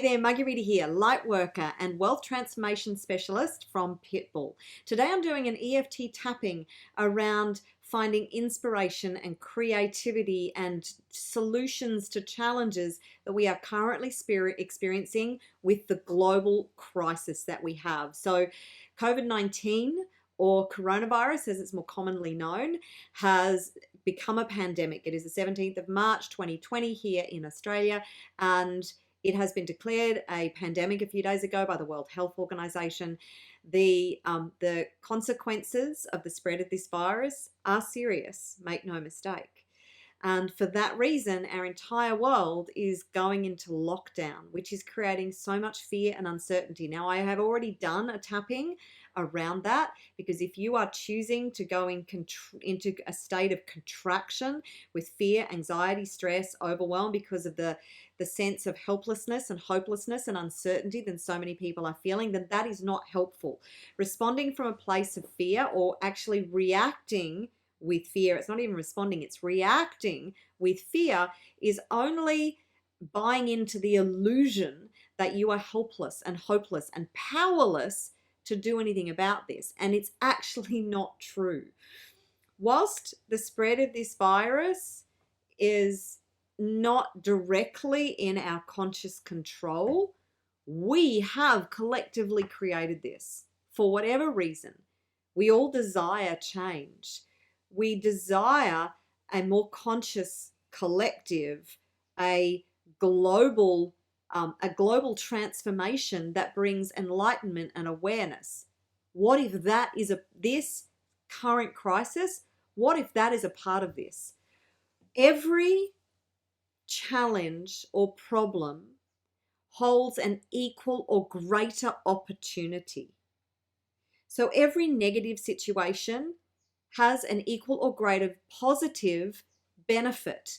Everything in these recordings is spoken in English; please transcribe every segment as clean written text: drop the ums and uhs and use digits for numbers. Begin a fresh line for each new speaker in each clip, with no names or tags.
there, Marguerita here, light worker and wealth transformation specialist from Pitbull. Today I'm doing an EFT tapping around finding inspiration and creativity and solutions to challenges that we are currently experiencing with the global crisis that we have. So COVID-19, or coronavirus as it's more commonly known, has become a pandemic. It is the 17th of March 2020 here in Australia, and it has been declared a pandemic a few days ago by the World Health Organization. The consequences of the spread of this virus are serious, make no mistake. And for that reason, our entire world is going into lockdown, which is creating so much fear and uncertainty. Now, I have already done a tapping around that, because if you are choosing to go into a state of contraction with fear, anxiety, stress, overwhelm because of the sense of helplessness and hopelessness and uncertainty that so many people are feeling, then that is not helpful. Responding from a place of fear, or actually reacting with fear, it's not even responding, it's reacting with fear, is only buying into the illusion that you are helpless and hopeless and powerless to do anything about this. And it's actually not true. Whilst the spread of this virus is not directly in our conscious control, we have collectively created this for whatever reason. We all desire change. We desire a more conscious collective, a global transformation that brings enlightenment and awareness. What if that is this current crisis? What if that is a part of this? Every challenge or problem holds an equal or greater opportunity. So every negative situation has an equal or greater positive benefit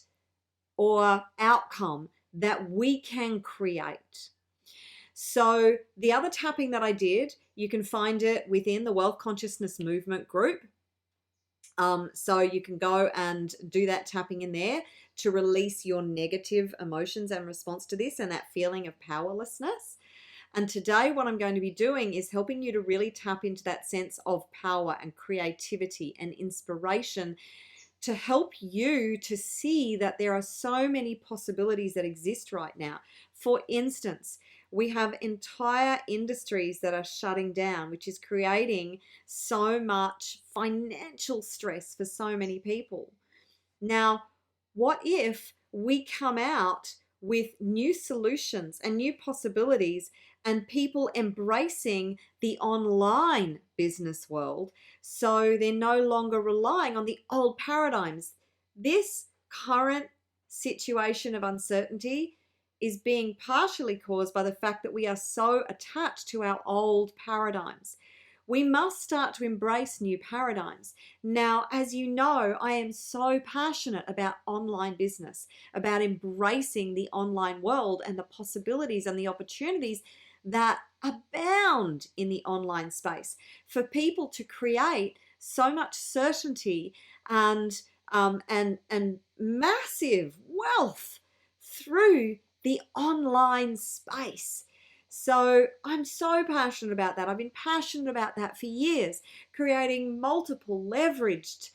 or outcome that we can create. So the other tapping that I did, you can find it within the Wealth Consciousness Movement group. So you can go and do that tapping in there to release your negative emotions in response to this and that feeling of powerlessness. And today what I'm going to be doing is helping you to really tap into that sense of power and creativity and inspiration, to help you to see that there are so many possibilities that exist right now. For instance, we have entire industries that are shutting down, which is creating so much financial stress for so many people. Now, what if we come out with new solutions and new possibilities, and people embracing the online business world, so they're no longer relying on the old paradigms? This current situation of uncertainty is being partially caused by the fact that we are so attached to our old paradigms. We must start to embrace new paradigms. Now, as you know, I am so passionate about online business, about embracing the online world and the possibilities and the opportunities that abound in the online space for people to create so much certainty and massive wealth through the online space. So I'm so passionate about that. I've been passionate about that for years, creating multiple leveraged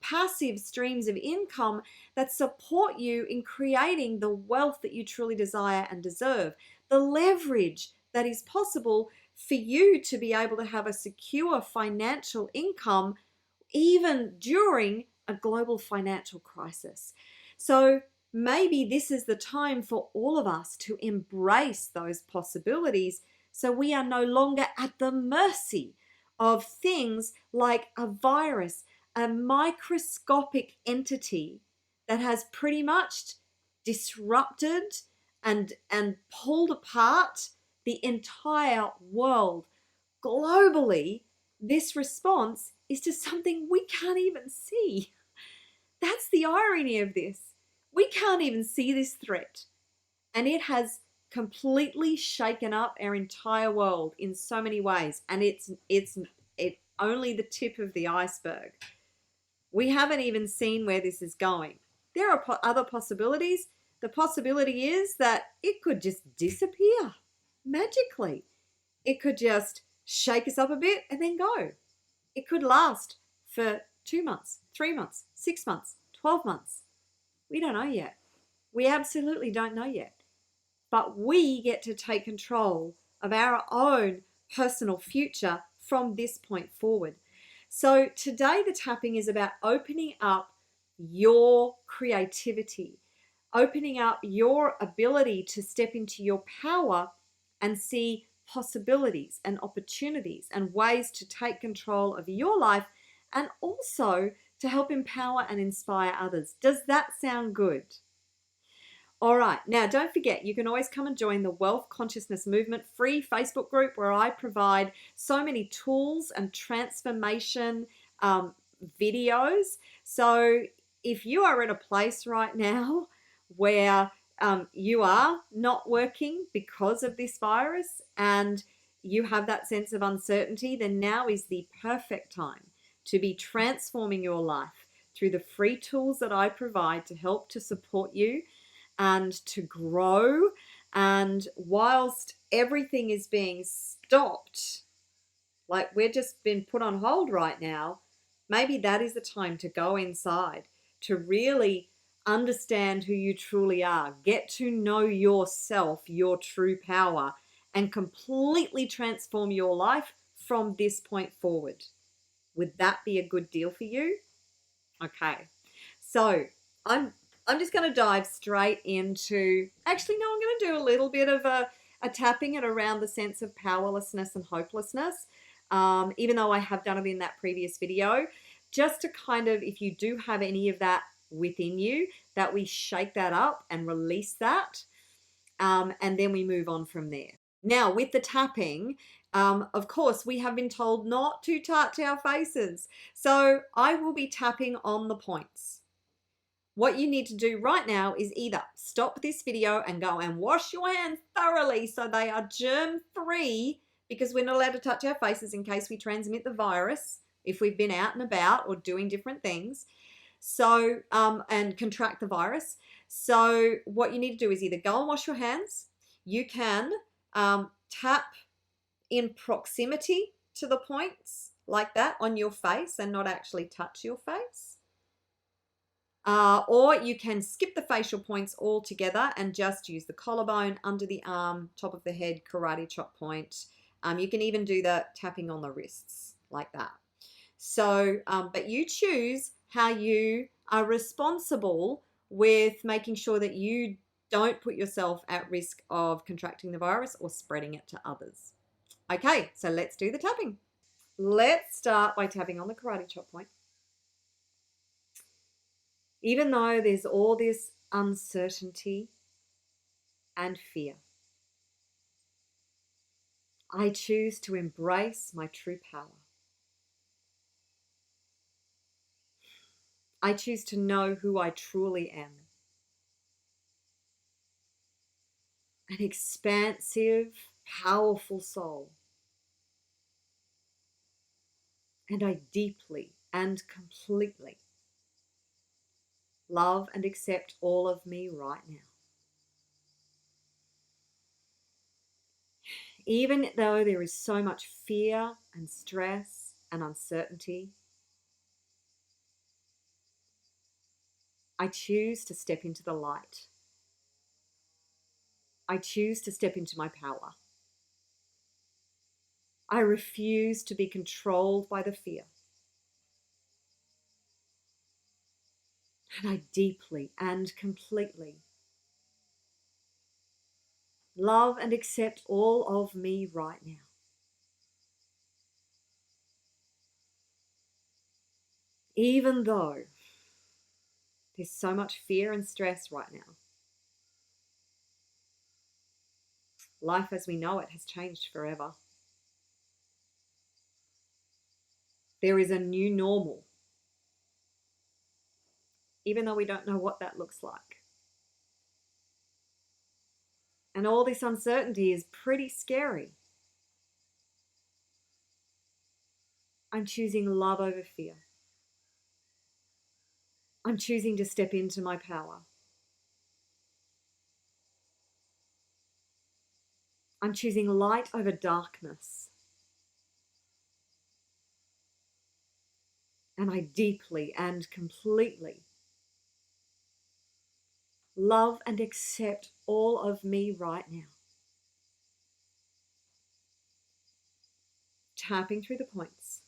passive streams of income that support you in creating the wealth that you truly desire and deserve. The leverage that is possible for you to be able to have a secure financial income even during a global financial crisis. So maybe this is the time for all of us to embrace those possibilities, so we are no longer at the mercy of things like a virus, a microscopic entity that has pretty much disrupted and pulled apart the entire world. Globally, this response is to something we can't even see. That's the irony of this. We can't even see this threat, and it has completely shaken up our entire world in so many ways, and it's only the tip of the iceberg. We haven't even seen where this is going. There are other possibilities, the possibility is that it could just disappear magically. It could just shake us up a bit and then go. It could last for 2 months, 3 months, 6 months, 12 months. We don't know yet. We absolutely don't know yet. But we get to take control of our own personal future from this point forward. So today the tapping is about opening up your creativity, opening up your ability to step into your power and see possibilities and opportunities and ways to take control of your life, and also to help empower and inspire others. Does that sound good? All right, now don't forget, you can always come and join the Wealth Consciousness Movement free Facebook group, where I provide so many tools and transformation videos. So if you are in a place right now where you are not working because of this virus and you have that sense of uncertainty, then now is the perfect time to be transforming your life through the free tools that I provide to help to support you and to grow. And whilst everything is being stopped, like we're just been put on hold right now, maybe that is the time to go inside, to really understand who you truly are, get to know yourself, your true power, and completely transform your life from this point forward. Would that be a good deal for you? Okay, so I'm just going to dive straight into, actually no, I'm going to do a little bit of a tapping it around the sense of powerlessness and hopelessness, even though I have done it in that previous video, just to kind of, if you do have any of that within you, that we shake that up and release that, and then we move on from there. Now with the tapping, of course, we have been told not to touch our faces. So I will be tapping on the points. What you need to do right now is either stop this video and go and wash your hands thoroughly so they are germ-free, because we're not allowed to touch our faces in case we transmit the virus if we've been out and about or doing different things. So, and contract the virus. So what you need to do is either go and wash your hands. You can tap in proximity to the points like that on your face and not actually touch your face. Or you can skip the facial points altogether and just use the collarbone, under the arm, top of the head, karate chop point. You can even do the tapping on the wrists like that. So, but you choose how you are responsible with making sure that you don't put yourself at risk of contracting the virus or spreading it to others. Okay, so let's do the tapping. Let's start by tapping on the karate chop point. Even though there's all this uncertainty and fear, I choose to embrace my true power. I choose to know who I truly am. An expansive, powerful soul. And I deeply and completely love and accept all of me right now. Even though there is so much fear and stress and uncertainty, I choose to step into the light. I choose to step into my power. I refuse to be controlled by the fear. And I deeply and completely love and accept all of me right now. Even though there's so much fear and stress right now, life as we know it has changed forever. There is a new normal, even though we don't know what that looks like. And all this uncertainty is pretty scary. I'm choosing love over fear. I'm choosing to step into my power. I'm choosing light over darkness. And I deeply and completely love and accept all of me right now. Tapping through the points,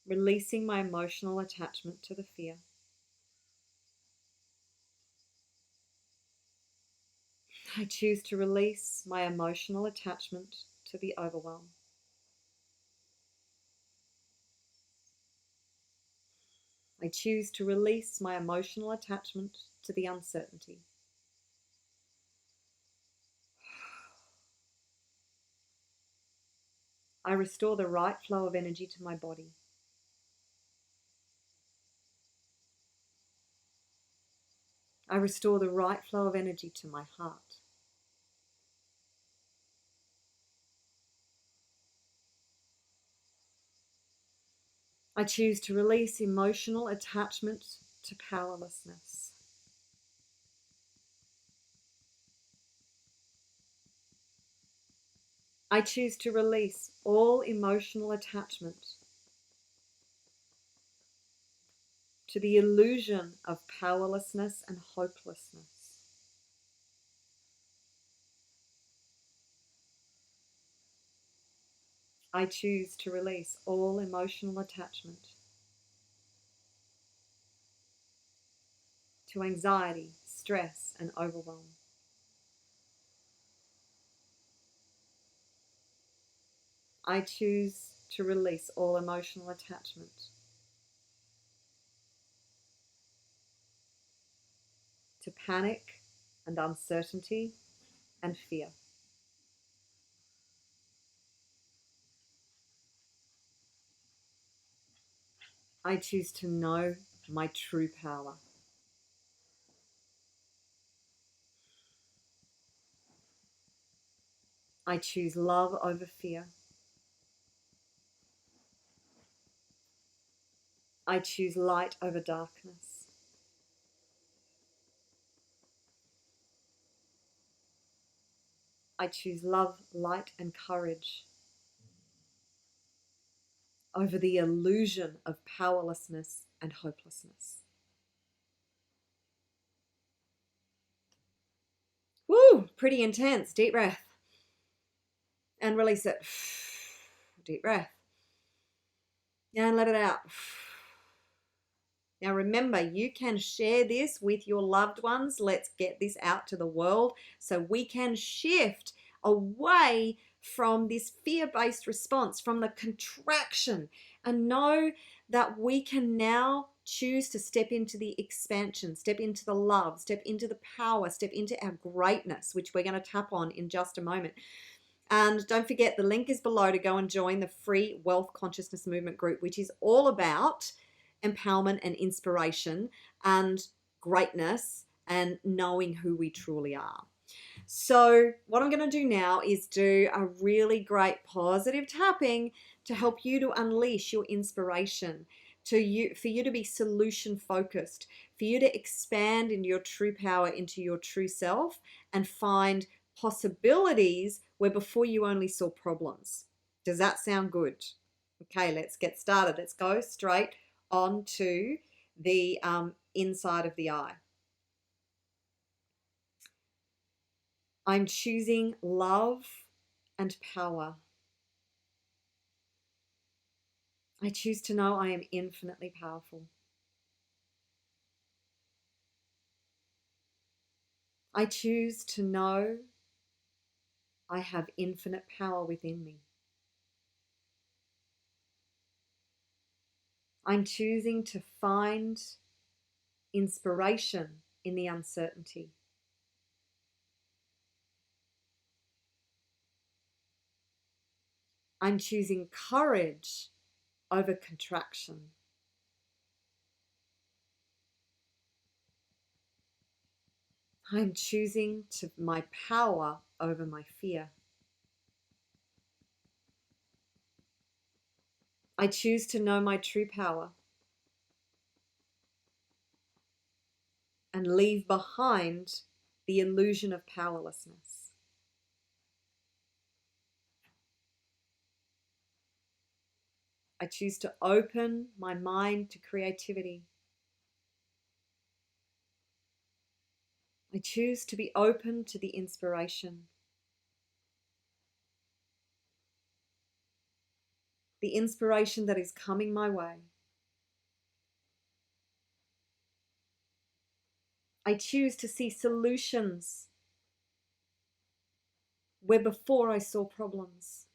releasing my emotional attachment to the fear. I choose to release my emotional attachment to the overwhelm. I choose to release my emotional attachment to the uncertainty. I restore the right flow of energy to my body. I restore the right flow of energy to my heart. I choose to release emotional attachment to powerlessness. I choose to release all emotional attachment to the illusion of powerlessness and hopelessness. I choose to release all emotional attachment to anxiety, stress, and overwhelm. I choose to release all emotional attachment to panic and uncertainty and fear. I choose to know my true power. I choose love over fear. I choose light over darkness. I choose love, light, and courage over the illusion of powerlessness and hopelessness. Woo, pretty intense. Deep breath. And release it. Deep breath. And let it out. Now remember, you can share this with your loved ones. Let's get this out to the world so we can shift away from this fear-based response, from the contraction, and know that we can now choose to step into the expansion, step into the love, step into the power, step into our greatness, which we're going to tap on in just a moment. And don't forget, the link is below to go and join the free Wealth Consciousness Movement group, which is all about empowerment and inspiration and greatness and knowing who we truly are. So what I'm going to do now is do a really great positive tapping to help you to unleash your inspiration, for you to be solution focused, for you to expand into your true power, into your true self, and find possibilities where before you only saw problems. Does that sound good? Okay, let's get started. Let's go straight onto the inside of the eye. I'm choosing love and power. I choose to know I am infinitely powerful. I choose to know I have infinite power within me. I'm choosing to find inspiration in the uncertainty. I'm choosing courage over contraction. I'm choosing my power over my fear. I choose to know my true power and leave behind the illusion of powerlessness. I choose to open my mind to creativity. I choose to be open to the inspiration. The inspiration that is coming my way. I choose to see solutions where before I saw problems.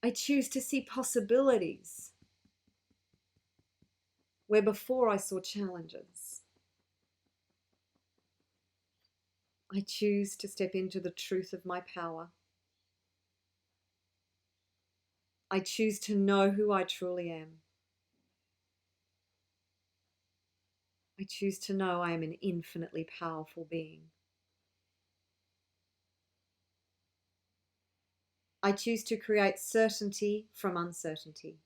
I choose to see possibilities where before I saw challenges. I choose to step into the truth of my power. I choose to know who I truly am. I choose to know I am an infinitely powerful being. I choose to create certainty from uncertainty.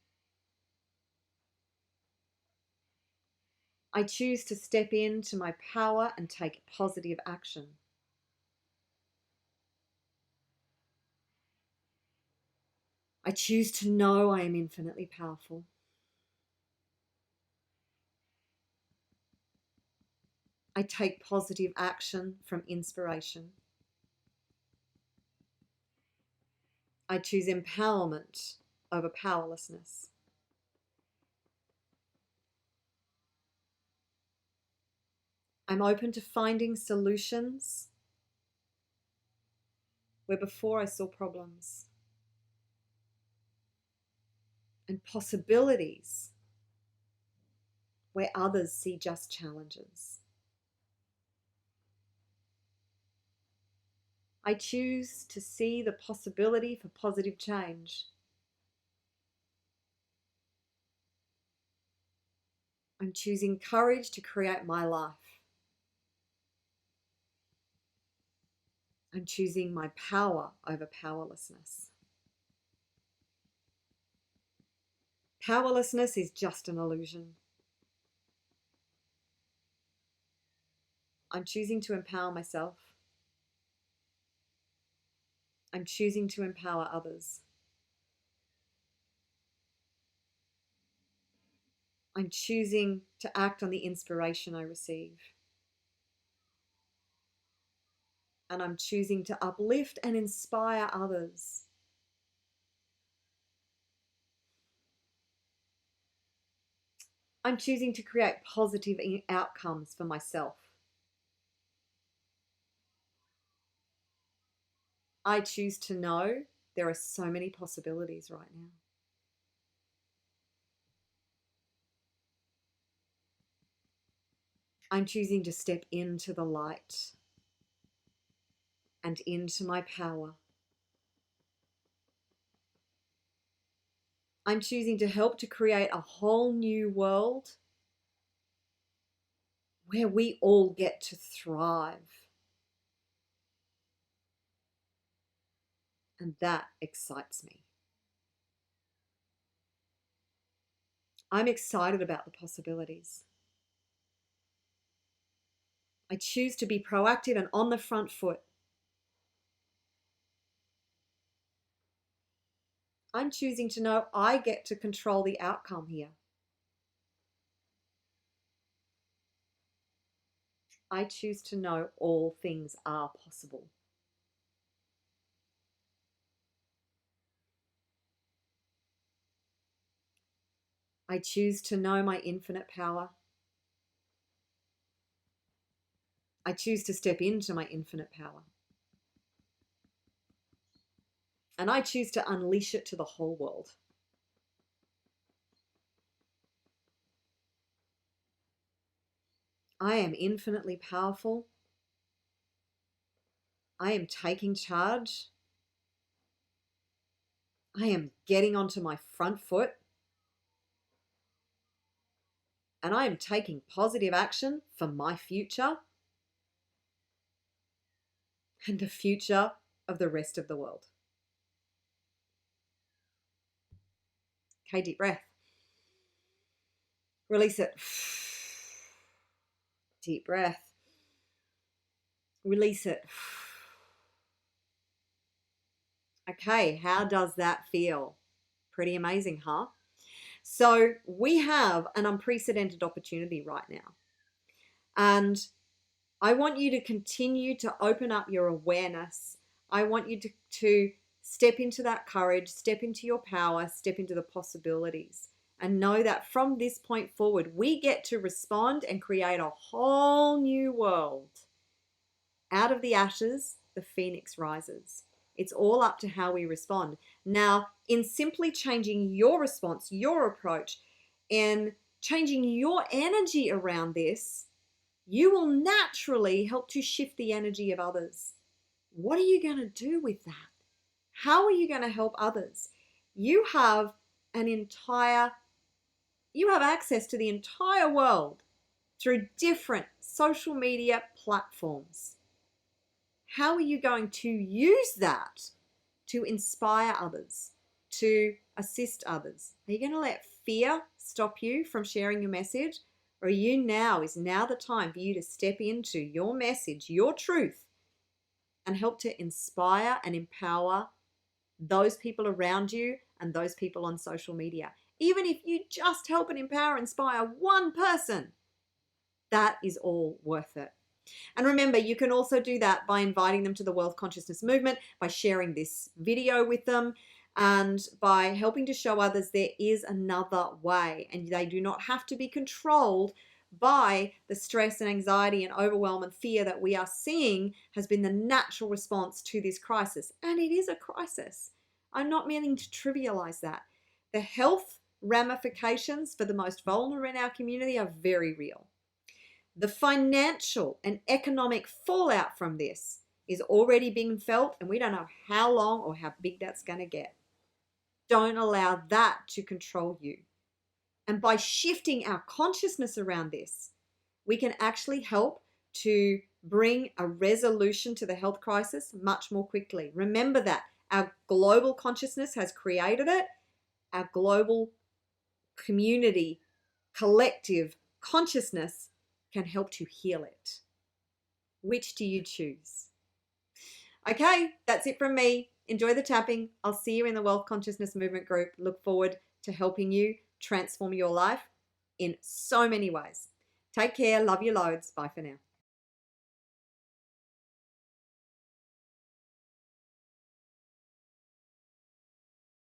I choose to step into my power and take positive action. I choose to know I am infinitely powerful. I take positive action from inspiration. I choose empowerment over powerlessness. I'm open to finding solutions where before I saw problems, and possibilities where others see just challenges. I choose to see the possibility for positive change. I'm choosing courage to create my life. I'm choosing my power over powerlessness. Powerlessness is just an illusion. I'm choosing to empower myself. I'm choosing to empower others. I'm choosing to act on the inspiration I receive. And I'm choosing to uplift and inspire others. I'm choosing to create positive outcomes for myself. I choose to know there are so many possibilities right now. I'm choosing to step into the light and into my power. I'm choosing to help to create a whole new world where we all get to thrive. And that excites me. I'm excited about the possibilities. I choose to be proactive and on the front foot. I'm choosing to know I get to control the outcome here. I choose to know all things are possible. I choose to know my infinite power. I choose to step into my infinite power. And I choose to unleash it to the whole world. I am infinitely powerful. I am taking charge. I am getting onto my front foot. And I am taking positive action for my future and the future of the rest of the world. Okay, deep breath. Release it. Deep breath. Release it. Okay, how does that feel? Pretty amazing, huh? So we have an unprecedented opportunity right now. And I want you to continue to open up your awareness. I want you to step into that courage, step into your power, step into the possibilities, and know that from this point forward, we get to respond and create a whole new world. Out of the ashes, the phoenix rises. It's all up to how we respond. Now, in simply changing your response, your approach, and changing your energy around this, you will naturally help to shift the energy of others. What are you going to do with that? How are you going to help others? You have access to the entire world through different social media platforms. How are you going to use that to inspire others, to assist others? Are you going to let fear stop you from sharing your message? Or is now the time for you to step into your message, your truth, and help to inspire and empower those people around you and those people on social media? Even if you just help and empower, inspire one person, that is all worth it. And remember, you can also do that by inviting them to the Wealth Consciousness Movement, by sharing this video with them, and by helping to show others there is another way, and they do not have to be controlled by the stress and anxiety and overwhelm and fear that we are seeing has been the natural response to this crisis. And it is a crisis. I'm not meaning to trivialize that. The health ramifications for the most vulnerable in our community are very real. The financial and economic fallout from this is already being felt, and we don't know how long or how big that's going to get. Don't allow that to control you. And by shifting our consciousness around this, we can actually help to bring a resolution to the health crisis much more quickly. Remember that our global consciousness has created it. Our global community, collective consciousness can help to heal it. Which do you choose? Okay, that's it from me. Enjoy the tapping. I'll see you in the Wealth Consciousness Movement group. Look forward to helping you transform your life in so many ways. Take care. Love you loads. Bye for now.